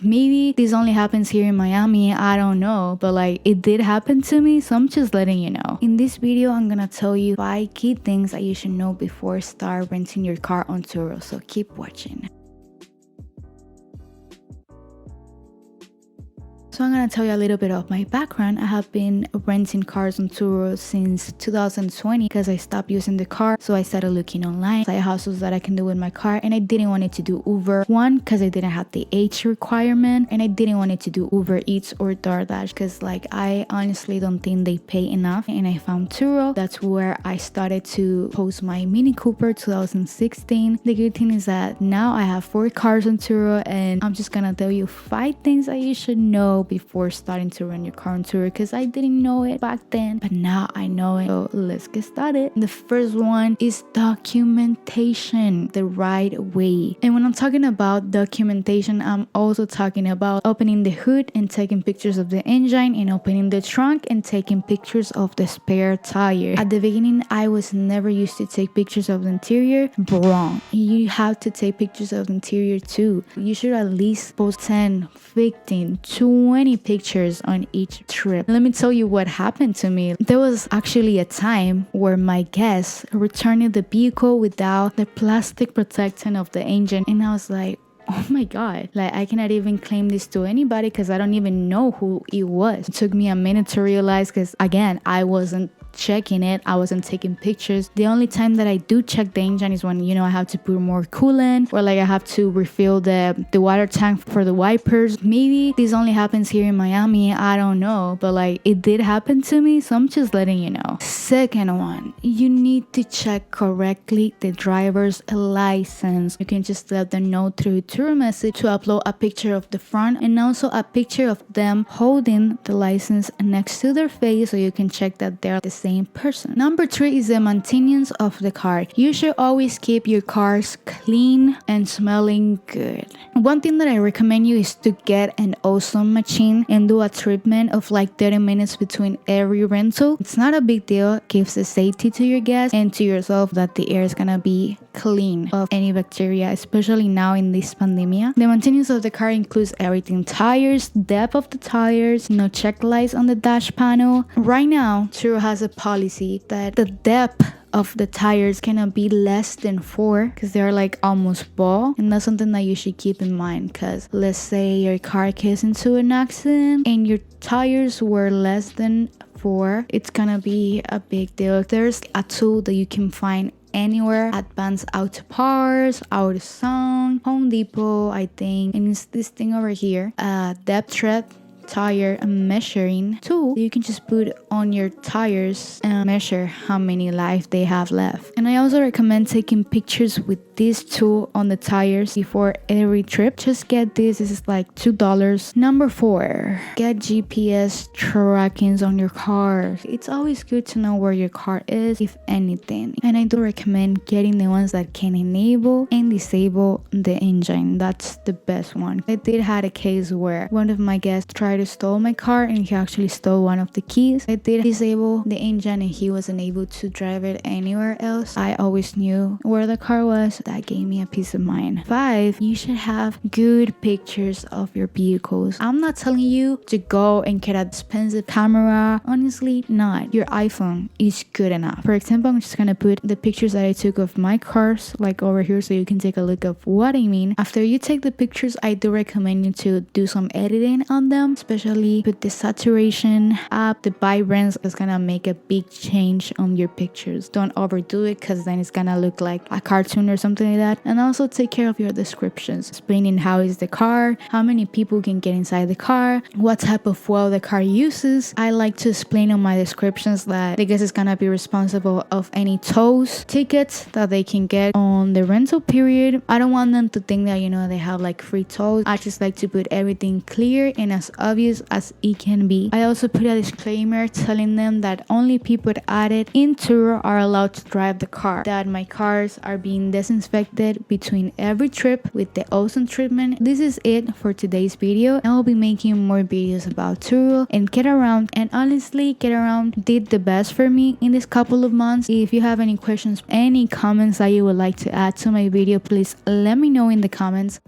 Maybe this only happens here in Miami, I don't know, but like it did happen to me, so I'm just letting you know. In this video, I'm gonna tell you 5 key things that you should know before start renting your car on TURO, so keep watching. So I'm gonna tell you a little bit of my background. I have been renting cars on TURO since 2020 because I stopped using the car. So I started looking online, side hustles that I can do with my car, and I didn't want it to do Uber. One, because I didn't have the age requirement, and I didn't want it to do Uber Eats or DoorDash because like I honestly don't think they pay enough. And I found TURO. That's where I started to post my Mini Cooper 2016. The good thing is that now I have 4 cars on TURO, and I'm just gonna tell you 5 things that you should know before starting to rent your car on TURO because I didn't know it back then, but now I know it. So let's get started. The first one is documentation the right way. And when I'm talking about documentation, I'm also talking about opening the hood and taking pictures of the engine, and opening the trunk and taking pictures of the spare tire. At the beginning, I was never used to take pictures of the interior. Wrong. You have to take pictures of the interior too. You should at least post 10, 15, 20 pictures on each trip. Let me tell you what happened to me. There was actually a time where my guest returned the vehicle without the plastic protection of the engine, and I was like, oh my god, like I cannot even claim this to anybody because I don't even know who it was. It took me a minute to realize because again, I wasn't checking it, I wasn't taking pictures. The only time that I do check the engine is when, you know, I have to put more coolant, or like I have to refill the water tank for the wipers. Maybe this only happens here in Miami, I don't know, but like it did happen to me, so I'm just letting you know. Second one, you need to check correctly the driver's license. You can just let them know through TURO message to upload a picture of the front and also a picture of them holding the license next to their face so you can check that they're the same person. Number 3 is the maintenance of the car. You should always keep your cars clean and smelling good. One thing that I recommend you is to get an Ozone Machine and do a treatment of like 30 minutes between every rental. It's not a big deal. It gives the safety to your guests and to yourself that the air is gonna be clean of any bacteria, especially now in this pandemic. The maintenance of the car includes everything: tires, depth of the tires, no check lights on the dash panel. Right now, TURO has a policy that the depth of the tires cannot be less than 4 because they're like almost bald, and that's something that you should keep in mind because let's say your car gets into an accident and your tires were less than 4, it's gonna be a big deal. There's a tool that you can find anywhere: Advanced Auto Parts, AutoZone, Home Depot, I think, and it's this thing over here, depth tread tire measuring tool. You can just put on your tires and measure how many life they have left. And I also recommend taking pictures with this tool on the tires before every trip. Just get this. This is like $2. Number 4, get GPS trackings on your car. It's always good to know where your car is, if anything. And I do recommend getting the ones that can enable and disable the engine. That's the best one. I did had a case where one of my guests tried to steal my car and he actually stole one of the keys. I did disable the engine and he wasn't able to drive it anywhere else. I always knew where the car was. That gave me a peace of mind. 5, you should have good pictures of your vehicles. I'm not telling you to go and get an expensive camera. Honestly, not. Your iPhone is good enough. For example, I'm just gonna put the pictures that I took of my cars like over here so you can take a look of what I mean. After you take the pictures, I do recommend you to do some editing on them, especially with the saturation up, the vibrance is gonna make a big change on your pictures. Don't overdo it because then it's gonna look like a cartoon or something like that. And also take care of your descriptions, explaining how is the car, how many people can get inside the car, what type of fuel the car uses. I like to explain on my descriptions that the guest is gonna be responsible of any tows, tickets that they can get on the rental period. I don't want them to think that, you know, they have like free tows. I just like to put everything clear and as obvious as it can be. I also put a disclaimer telling them that only people added in TURO are allowed to drive the car, that my cars are being disinfected between every trip with the ozone treatment. This is it for today's video. I will be making more videos about TURO and Get Around, and honestly Get Around did the best for me in this couple of months. If you have any questions, any comments that you would like to add to my video, please let me know in the comments.